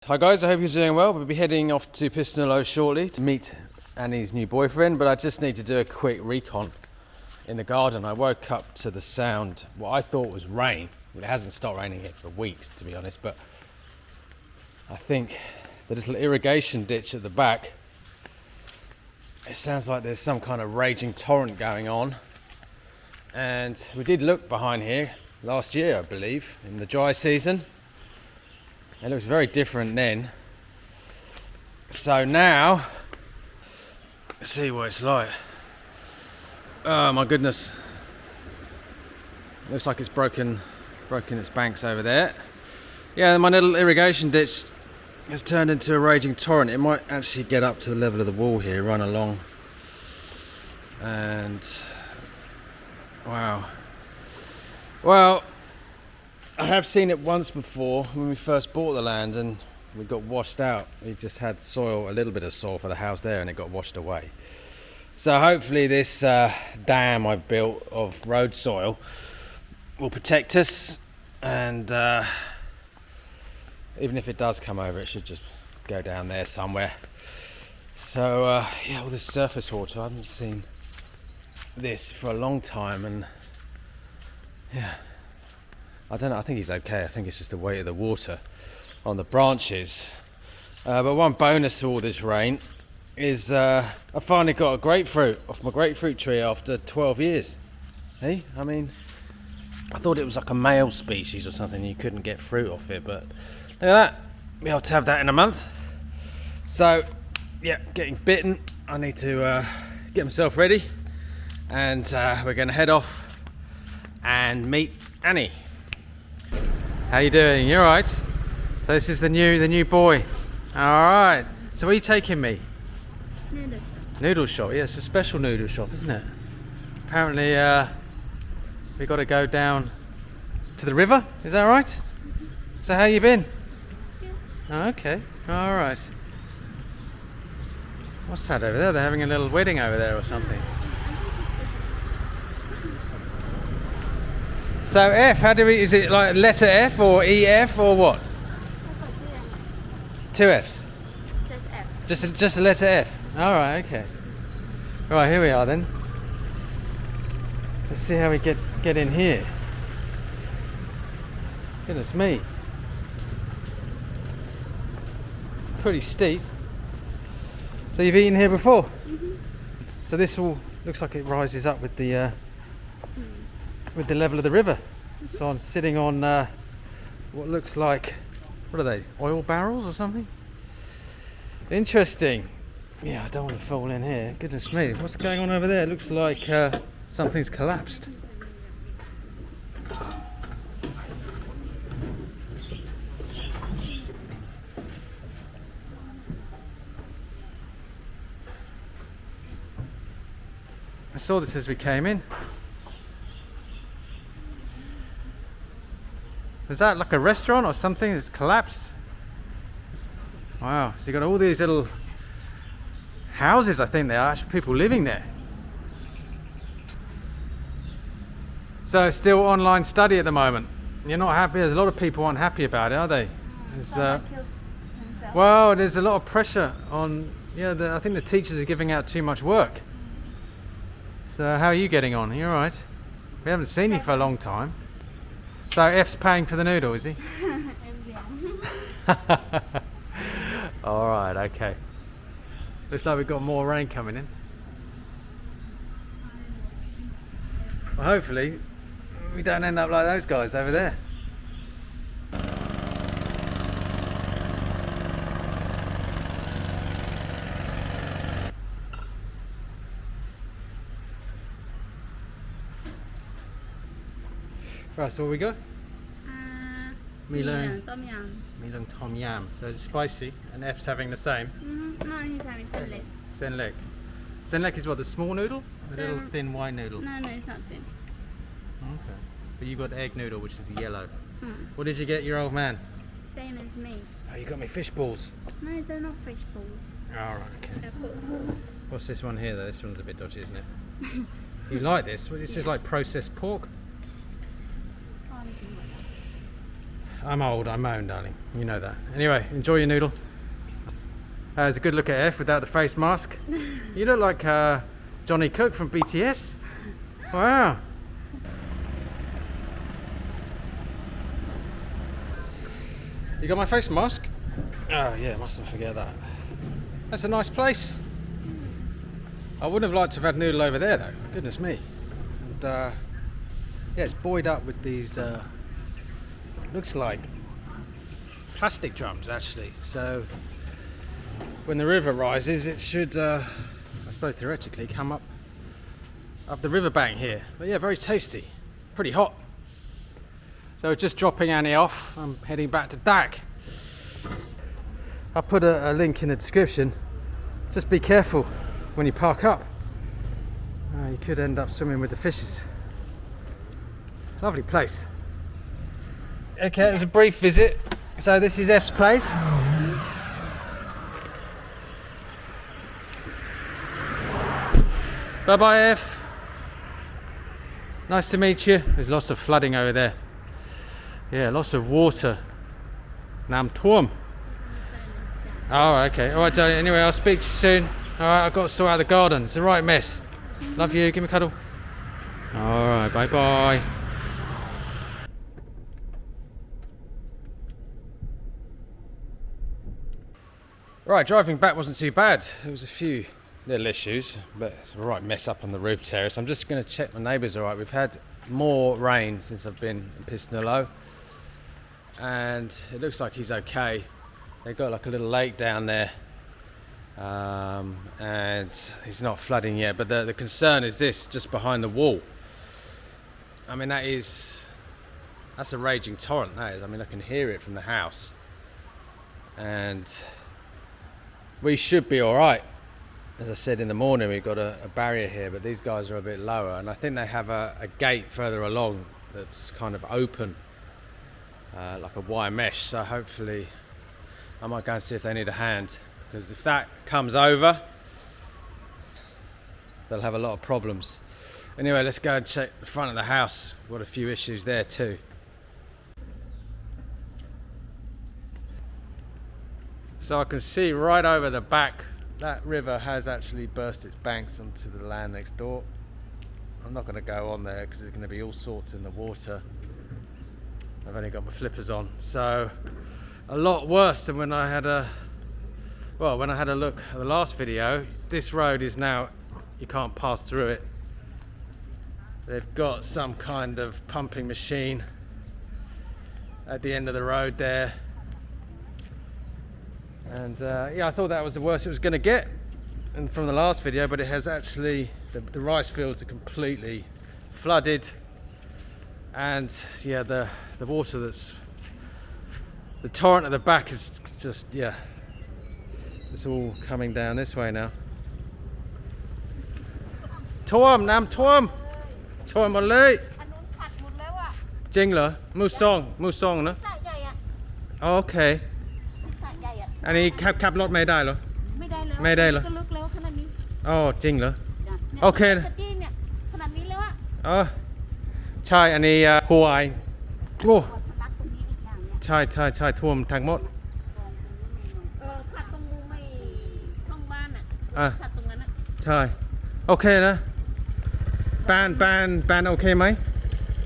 Hi guys, I hope you're doing well. We'll be heading off to Pistonolo shortly to meet Annie's new boyfriend, but I just need to do a quick recon in the garden. I woke up to the sound, what I thought was rain. It hasn't stopped raining here for weeks, to be honest, but I think the little irrigation ditch at the back, it sounds like there's some kind of raging torrent going on. And we did look behind here last year, I believe, in the dry season. It looks very different then. So now, let's see what it's like. Oh my goodness. Looks like it's broken its banks over there. Yeah, my little irrigation ditch has turned into a raging torrent. It might actually get up to the level of the wall here, run along. And wow. Well, I have seen it once before when we first bought the land and we got washed out. We just had soil, a little bit of soil for the house there, and it got washed away. So hopefully this dam I've built of road soil will protect us, and even if it does come over, it should just go down there somewhere. So yeah, all this surface water, I haven't seen this for a long time, and yeah, I don't know, I think he's okay. I think it's just the weight of the water on the branches. But one bonus to all this rain is I finally got a grapefruit off my grapefruit tree after 12 years. Hey, I mean, I thought it was like a male species or something, you couldn't get fruit off it, but look at that, be able to have that in a month. So yeah, getting bitten. I need to get myself ready, and we're going to head off and meet Annie. How you doing? You alright? So this is the new boy. Alright. So where are you taking me? Noodle. Noodle shop. Yeah, it's a special noodle shop, isn't it? Apparently we got to go down to the river. Is that right? Mm-hmm. So how you been? Yeah. Oh, okay. Alright. What's that over there? They're having a little wedding over there or something. So F, how do we, is it like letter F or EF or what? Two Fs? Just F. Just a letter F. Alright, okay. Right, here we are then. Let's see how we get in here. Goodness me. Pretty steep. So you've eaten here before? Mm-hmm. So this all looks like it rises up with the level of the river. So I'm sitting on what looks like, what are they, oil barrels or something? Interesting. Yeah, I don't want to fall in here. Goodness me, what's going on over there? It looks like something's collapsed. I saw this as we came in. Was that like a restaurant or something that's collapsed? Wow, so you got all these little houses, I think they are, actually people living there. So it's still online study at the moment. You're not happy? There's a lot of people unhappy about it, are they? Well, there's a lot of pressure on, yeah, I think the teachers are giving out too much work. So how are you getting on? Are you alright? We haven't seen you for a long time. So F's paying for the noodle, is he? Alright, okay. Looks like we've got more rain coming in. Well, hopefully we don't end up like those guys over there. Right, so what we got? Milong Tom yum. Milong tom yam. So it's spicy, and F's having the same. Mm-hmm. No, he's having salad. Senlek. Senlek is what, the small noodle? The little thin white noodle? No, it's not thin. Okay. But you got egg noodle, which is the yellow. Mm. What did you get your old man? Same as me. Oh, you got me fish balls. No, they're not fish balls. Alright, okay. They're pork. What's this one here though? This one's a bit dodgy, isn't it? You like this? Well, this is like processed pork. I'm old, I moan, darling. You know that. Anyway, enjoy your noodle. It's a good look at F without the face mask. You look like Johnny Cook from BTS. Wow. You got my face mask? Oh yeah, mustn't forget that. That's a nice place. I wouldn't have liked to have had Noodle over there though, goodness me. And yeah, it's buoyed up with these, looks like plastic drums actually. So when the river rises it should, I suppose theoretically, come up the riverbank here. But yeah, very tasty, pretty hot. So just dropping Annie off, I'm heading back to Dak. I'll put a link in the description. Just be careful when you park up. You could end up swimming with the fishes. Lovely place. Okay, it was a brief visit. So this is F's place. Bye bye F. Nice to meet you. There's lots of flooding over there. Yeah, lots of water. Nam Tuam. Oh, okay. Alright, darling. Anyway, I'll speak to you soon. Alright, I've got to sort out the garden. It's the right mess. Love you. Give me a cuddle. Alright, bye bye. Right, driving back wasn't too bad. There was a few little issues, but it's a right mess up on the roof terrace. I'm just going to check my neighbours alright. We've had more rain since I've been in Pistonolo, and it looks like he's okay. They've got like a little lake down there, and he's not flooding yet, but the concern is this, just behind the wall. I mean, that's a raging torrent, that is. I mean, I can hear it from the house, and we should be all right. As I said in the morning, we've got a barrier here, but these guys are a bit lower, and I think they have a gate further along that's kind of open, like a wire mesh. So hopefully I might go and see if they need a hand, because if that comes over, they'll have a lot of problems. Anyway, let's go and check the front of the house. Got a few issues there too. So I can see right over the back, that river has actually burst its banks onto the land next door. I'm not going to go on there because there's going to be all sorts in the water. I've only got my flippers on. So a lot worse than when I had a look at the last video. This road is now, you can't pass through it. They've got some kind of pumping machine at the end of the road there. And yeah, I thought that was the worst it was going to get, and from the last video, but it has actually, the rice fields are completely flooded, and yeah, the water that's, the torrent at the back is just, yeah, it's all coming down this way now. Tuam, Nam Tuam, Tuam หมดเลย อันนู้นผัดหมดแล้วอ่ะ จริงเหรอมูซองนะ สระใหญ่อ่ะ อ๋อโอเค สระใหญ่อ่ะ อันนี้ขับรถไม่ได้เหรอ ไม่ได้แล้ว ไม่ได้เหรอ ก็ลึกแล้วขนาดนี้ อ๋อจริงเหรอ จ้ะนี่ย โอเค สกี้เนี่ยขนาดนี้แล้วอ่ะ อ๋อใช่อันนี้หัวไอโอ้ ขอทะลักตรงนี้อีกอย่างเนี่ย ใช่ท่วมทั้งหมด ผัดตรงมุมไม่ห้องบ้านอ่ะ อ่ะ ผัดตรงนั้นอ่ะ ใช่โอเคนะบ้านโอเคไหม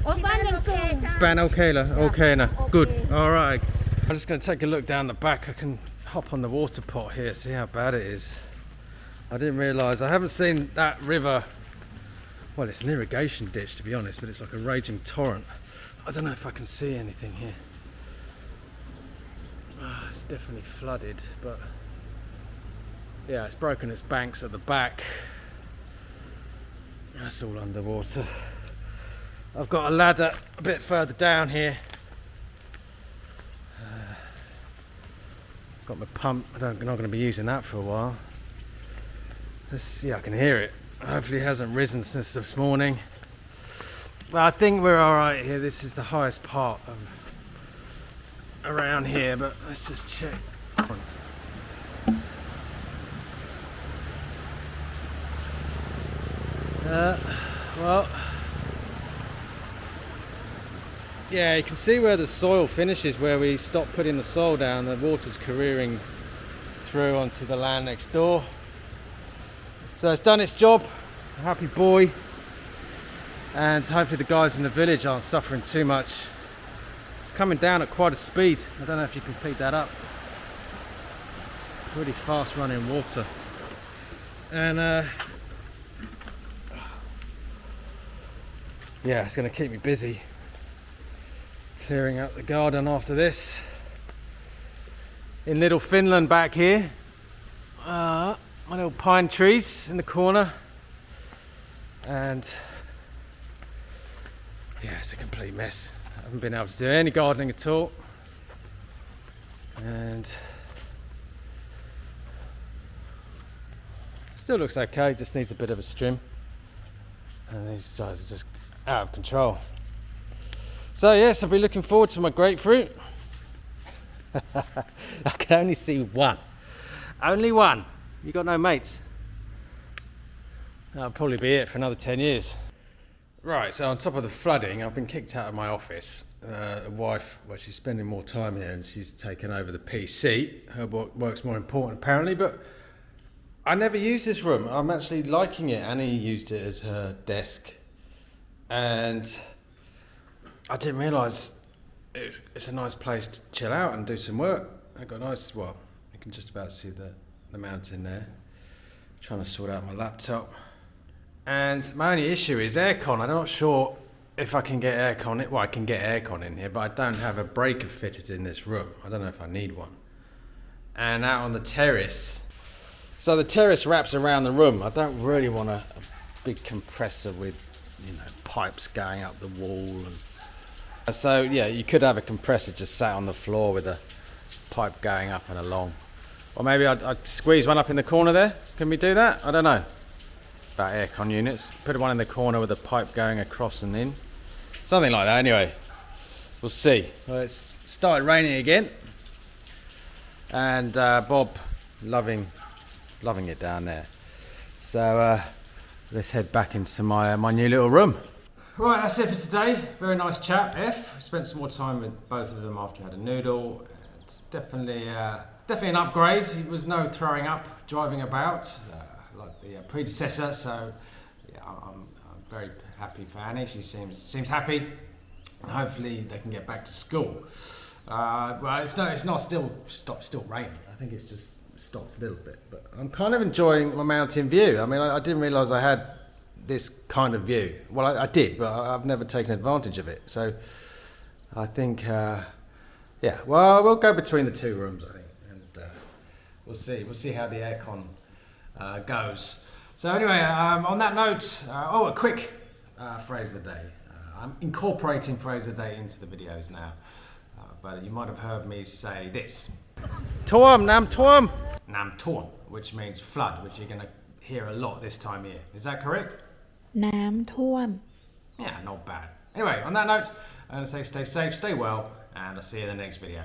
โอ้ยบ้านยังสูงจ้ะ บ้านโอเคเหรอโอเคนะ Okay. good alright I'm just going to take a look down the back. I can hop on the water pot here, see how bad it is. I didn't realise, I haven't seen that river, well it's an irrigation ditch to be honest, but it's like a raging torrent. I don't know if I can see anything here. It's definitely flooded, but yeah, it's broken its banks at the back. That's all underwater. I've got a ladder a bit further down here. Got my pump. I'm not going to be using that for a while. Yeah, I can hear it. Hopefully it hasn't risen since this morning. But I think we're alright here. This is the highest part of around here, but let's just check. Well, Yeah, you can see where the soil finishes, where we stopped putting the soil down. The water's careering through onto the land next door. So it's done its job. A happy boy. And hopefully the guys in the village aren't suffering too much. It's coming down at quite a speed. I don't know if you can pick that up. It's pretty fast running water. And yeah, it's going to keep me busy clearing out the garden after this. In little Finland back here, my little pine trees in the corner, and yeah, it's a complete mess. I haven't been able to do any gardening at all, and still looks okay, just needs a bit of a trim, and these guys are just out of control. So yes, I'll be looking forward to my grapefruit. I can only see one. Only one. You got no mates? That'll probably be it for another 10 years. Right, so on top of the flooding, I've been kicked out of my office. A wife, well, she's spending more time here and she's taken over the PC. Her work's more important apparently, but I never use this room. I'm actually liking it. Annie used it as her desk, and I didn't realise it's a nice place to chill out and do some work. I've got nice, well, you can just about see the mountain there. Trying to sort out my laptop. And my only issue is aircon. I'm not sure if I can get aircon. Well, I can get aircon in here, but I don't have a breaker fitted in this room. I don't know if I need one. And out on the terrace. So the terrace wraps around the room. I don't really want a big compressor with, you know, pipes going up the wall. And so yeah, you could have a compressor just sat on the floor with a pipe going up and along. Or maybe I'd squeeze one up in the corner there. Can we do that? I don't know about aircon units. Put one in the corner with a pipe going across and in. Something like that anyway. We'll see. Well, it's started raining again. And Bob loving it down there. So let's head back into my new little room. Right, that's it for today. Very nice chap, F. Spent some more time with both of them after I had a noodle. It's definitely an upgrade. It was no throwing up, driving about like the predecessor. So yeah, I'm very happy for Annie. She seems happy. And hopefully they can get back to school. Well, it's not still raining. I think it's just stopped a little bit. But I'm kind of enjoying my mountain view. I mean, I didn't realise I had this kind of view. Well, I did, but I've never taken advantage of it. So I think, yeah, well, we'll go between the two rooms, I think, and we'll see how the aircon goes. So anyway, on that note, a quick phrase of the day. I'm incorporating phrase of the day into the videos now, but you might have heard me say this. Torm, nam torm. Nam torm, which means flood, which you're going to hear a lot this time of year. Is that correct? น้ำท่วม Yeah, not bad. Anyway, on that note, I'm going to say stay safe, stay well, and I'll see you in the next video.